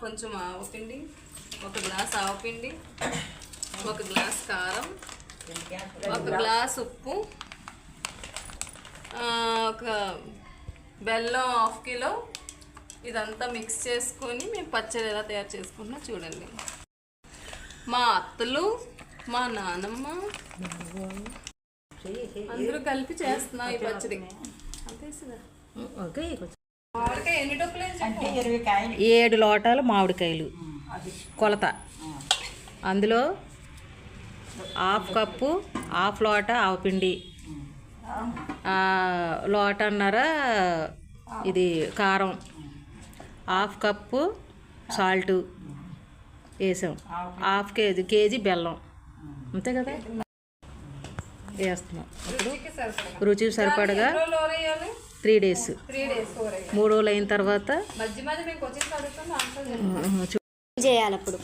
కొంచెం ఆవపిండి, 1 గ్లాస్ ఆవపిండి, 1 గ్లాస్ కారం, 1 గ్లాస్ ఉప్పు, ఒక బెల్లం 1/2 కిలో. ఇదంతా మిక్స్ చేసుకొని మేము పచ్చడి ఎలా తయారు చేసుకుంటున్నా చూడండి. మా అత్తలు, మా నానమ్మ అందరూ కలిపి చేస్తున్నాం ఈ పచ్చడి. ఎన్ని డబ్బులు? 7 లోటాలు మామిడికాయలు కొలత. అందులో 1/2 కప్పు 1/2 లోట ఆవపిండి, లోటన్నర ఇది కారం, 1/2 కప్పు సాల్టు వేసాం, 1/2 కేజీ బెల్లం. అంతే కదా వేస్తున్నాం. ఇప్పుడు రుచికి సరిపడగా 3 డేస్ 3 రోజులు అయిన తర్వాత చేయాలి. అప్పుడు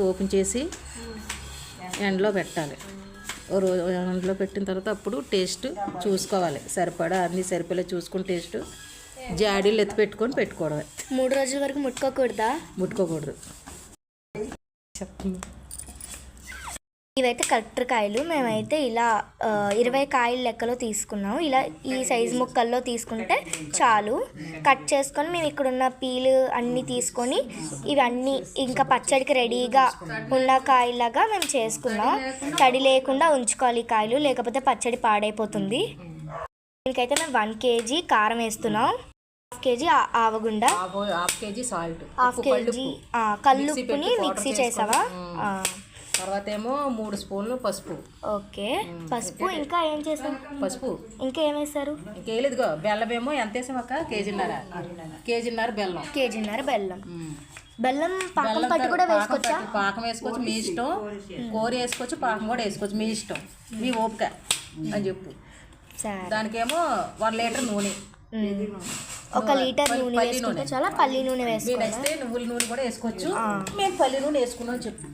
ఓపెన్ చేసి ఎండలో పెట్టాలి. ఎండలో పెట్టిన తర్వాత అప్పుడు టేస్ట్ చూసుకోవాలి, సరిపడా అన్నీ సరిపడా చూసుకుని టేస్ట్ జాడీలు ఎత్తి పెట్టుకోవడమే. 3 రోజుల వరకు ముట్టుకోకూడదు. ఇవైతే కలెక్టర్ కాయలు. మేమైతే ఇలా 20 కాయలు లెక్కలో తీసుకున్నాం. ఇలా ఈ సైజు ముక్కల్లో తీసుకుంటే చాలు. కట్ చేసుకొని మేము ఇక్కడ ఉన్న పీలు అన్నీ తీసుకొని ఇవన్నీ ఇంకా పచ్చడికి రెడీగా ఉన్న కాయలాగా మేము చేసుకున్నాం. తడి లేకుండా ఉంచుకోవాలి ఈ కాయలు, లేకపోతే పచ్చడి పాడైపోతుంది. దీనికైతే మేము 1 కేజీ కారం వేస్తున్నాం, 1/2 కేజీ ఆవగుండ, 1/2 కేజీ సాల్ట్, 1/2 కేజీ కల్లుప్పుని మిక్సీ చేసావా. తర్వాత ఏమో 3 స్పూన్లు పసుపు. ఓకే, పసుపు. ఇంకా ఏం చేసాం? పసుపు. ఇంకా ఏం వేస్తారు? ఇంకేలేదుగో బెల్లం ఏమో ఎంత వేసాం అక్క? కేజీన్నర బెల్లం. బెల్లం పాకం పట్టి కూడా వేసుకోవచ్చా? పాకం వేసుకోవచ్చు, మీ ఇష్టం. కూర వేసుకోవచ్చు, పాకం కూడా వేసుకోవచ్చు, మీ ఇష్టం, మీ ఓపిక అని చెప్పు. దానికేమో 1 లీటర్ నూనె, 1 లీటర్ నూనె వేసుకుంటే చాలా. పల్లి నూనె వేసుకోవాలి. నచ్చితే నువ్వుల నూనె కూడా వేసుకోవచ్చు. మేము పల్లి నూనె వేసుకున్నాం చెప్పు.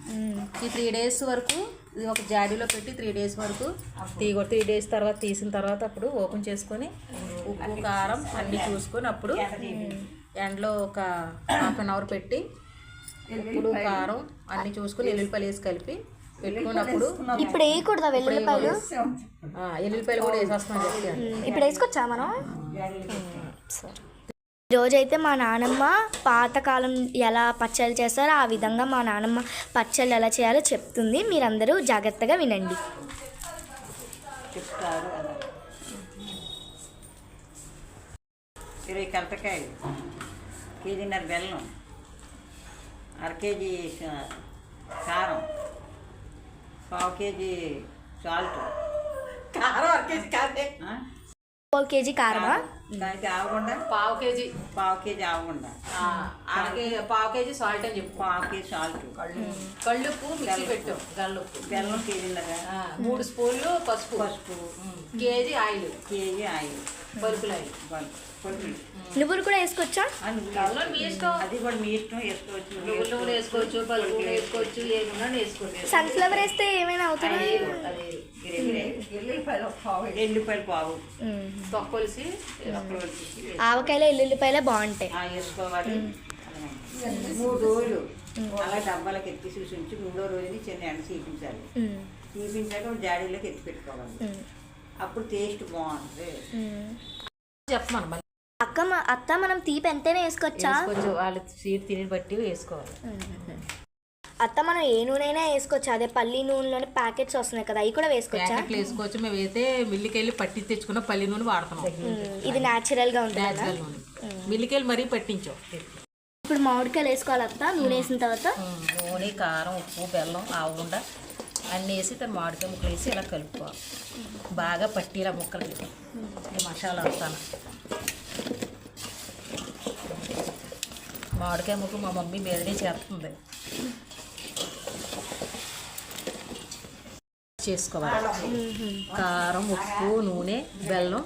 ఈ 3 డేస్ వరకు ఇది ఒక జాడీలో పెట్టి 3 డేస్ వరకు 3 డేస్ తర్వాత తీసిన తర్వాత అప్పుడు ఓపెన్ చేసుకొని ఉప్పు కారం అన్నీ చూసుకొని అప్పుడు ఎండలో ఒక 1/2 అవర్ పెట్టి ఉప్పు కారం అన్నీ చూసుకొని ఎల్లుల్లిపాయలు వేసి కలిపి పెట్టుకున్నప్పుడు. ఇప్పుడు వేయకూడదా వెల్లుల్లిపాయలు? ఎల్లుల్లిపాయలు కూడా వేసేస్తాం చెప్పి. ఇప్పుడు వేసుకొచ్చా మనం. ఈరోజైతే మా నానమ్మ పాతకాలం ఎలా పచ్చళ్ళు చేస్తారో ఆ విధంగా మా నానమ్మ పచ్చళ్ళు ఎలా చేయాలో చెప్తుంది. మీరందరూ జాగ్రత్తగా వినండి. చెప్తారు 20 కలపకాయలు, కేజీన్నర బెల్లం, 1/2 కేజీ కారం, 1/2 కేజీ సాల్ట్. కారం 1/2 కేజీ కాదే. 1/4 కేజీ కారమా? దానికి ఆవకుండా 1/2 కేజీ. 1/2 కేజీ ఆవకుండా, 1/2 కేజీ సాల్ట్ అని చెప్పు. 1/2 కేజీ సాల్ట్, కళ్ళుప్పు మిక్సీ పెట్టు, బెల్లం కేజీన్నర, 3 స్పూన్లు పసుపు, కేజీ ఆయిల్, పరుపులు ఆయిల్. నువ్వులు కూడా వేసుకోవచ్చా? మీ ఇష్టం, అది కూడా మీ ఇష్టం. వేసుకోవచ్చు, నువ్వులు వేసుకోవచ్చు, పలుపు వేసుకోవచ్చు, ఏమన్నా వేసుకోవచ్చు. సన్ఫ్లవర్ వేస్తే ఏమైనా అవుతుందా? ఎల్లుల్లిపాయలు పావు తొక్కలిసి, ఆవకాయలో ఎల్లుల్లిపాయలే బాగుంటాయి. వేసుకోవాలి. 3 రోజులు అలా డబ్బాలకు ఎత్తి చూసి ఉంచి 3వ రోజుని చిన్న ఎండ చీపించాలి. చీపించాక జాడీలోకి ఎత్తి పెట్టుకోవాలి. అప్పుడు టేస్ట్ బాగుంటుంది. చెప్పమను అత్త మనం తీపి ఎంతైనా వేసుకోవచ్చా? వాళ్ళు స్వీట్ తిని బట్టి వేసుకోవాలి. అత్త మనం ఏ నూనె అయినా వేసుకోవచ్చు. అదే పల్లి నూనెలోని ప్యాకెట్స్ వస్తున్నాయి కదా, అవి కూడా వేసుకోవచ్చా? వేసుకోవచ్చు. మేము అయితే మిల్లుకి వెళ్ళి పట్టి తెచ్చుకున్న పల్లి నూనె వాడుతున్నాం. ఇది న్యాచురల్ గా ఉంటుంది. మిల్లుకి వెళ్ళి మరీ పట్టించాం. ఇప్పుడు మామిడికాయలు వేసుకోవాలి అత్త. నూనె వేసిన తర్వాత నూనె, కారం, ఉప్పు, బెల్లం, ఆవుగుండ అన్నీ వేసి తను మామిడికాయ ముక్కలు వేసి ఇలా కలుపుకోవాలి. బాగా పట్టిలా ముక్కలకి మసాలా వస్తాను. మామిడికాయ ముక్క మా మమ్మీ మీదనే చేస్తుంది. చేసుకోవాలి. కారం, ఉప్పు, నూనె, బెల్లం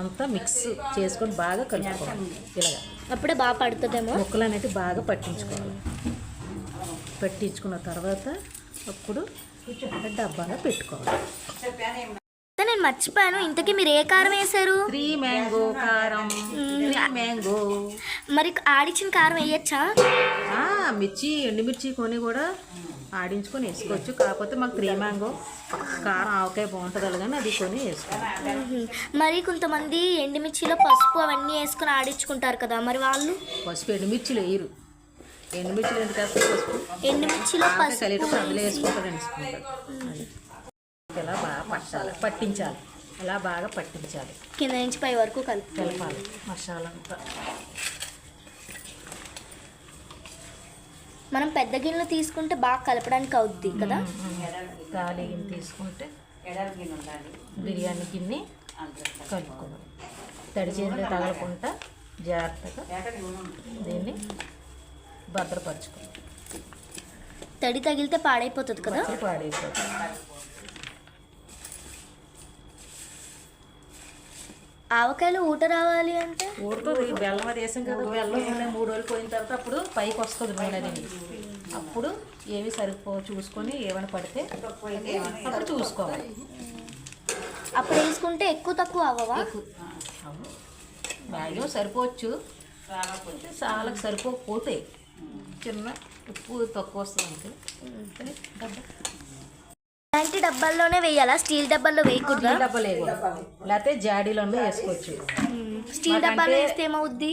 అంతా మిక్స్ చేసుకొని బాగా కలుపుకోవాలి. ఇలాగా అప్పుడే బాగా పడుతుందేమో. ముక్కలు అనేవి బాగా పట్టించుకోవాలి. పట్టించుకున్న తర్వాత అప్పుడు డబ్బాలో పెట్టుకోవాలి. నేను మర్చిపోయాను, ఇంతకీ మీరు ఏ కారం వేశారు? 3 మ్యాంగో కారం, 3 మ్యాంగో. మరి ఆడిచ్చిన కారం వేయచ్చా? మిర్చి, ఎండుమిర్చి కొని కూడా ఆడించుకొని వేసుకోవచ్చు. కాకపోతే మాకు 3 మ్యాంగో కారం ఆవకాయ బాగుంటుంది కానీ అది కొని వేసుకోవాలి. మరి కొంతమంది ఎండుమిర్చిలో పసుపు అవన్నీ వేసుకొని ఆడించుకుంటారు కదా, మరి వాళ్ళు? పసుపు ఎండుమిర్చిలు వేయరు. ఎండుమిర్చిలు ఎందుకు వేస్తారు? పసుపు ఎండుమిర్చిలో పసుపు కలిపి అందులో వేసుకుంటారు. ఇలా బాగా పట్టించాలి. ఇలా బాగా పట్టించాలి. కింద నుంచి పై వరకు కలపాలి మసాలా అంతా. మనం పెద్ద గిన్నెలు తీసుకుంటే బాగా కలపడానికి అవుద్ది కదా. గాలి గిన్నె తీసుకుంటే బిర్యానీ గిన్నె కలుపుకోవాలి. తడి చేతిలో తగలకుండా జాగ్రత్తగా దీన్ని భద్రపరచుకోవాలి. తడి తగిలితే పాడైపోతుంది కదా. పాడైపోతుంది. ఆవకాయలు ఊట రావాలి అంటే ఊరుతుంది. బెల్లం అది వేసాం కదా, బెల్లం 3 రోజులు పోయిన తర్వాత అప్పుడు పైకి వస్తుంది నూనె అది. అప్పుడు ఏవి చూసుకొని ఏమైనా పడితే అప్పుడు చూసుకోవాలి. అప్పుడు వేసుకుంటే ఎక్కువ తక్కువ అవ్వవా? మ్యాక్సిమం సరిపోవచ్చు, చాలా సరిపోకపోతే చిన్న ఉప్పు తక్కువ వస్తుంది అంతే. ఇలాంటి డబ్బాల్లోనే వేయాలా? స్టీల్ డబ్బాల్లో వేయకూడదా? డబ్బాలు వేయకూడదు, లేకపోతే జాడీలోనే వేసుకోవచ్చు. స్టీల్ డబ్బాలో వేస్తే ఏమవుద్ది?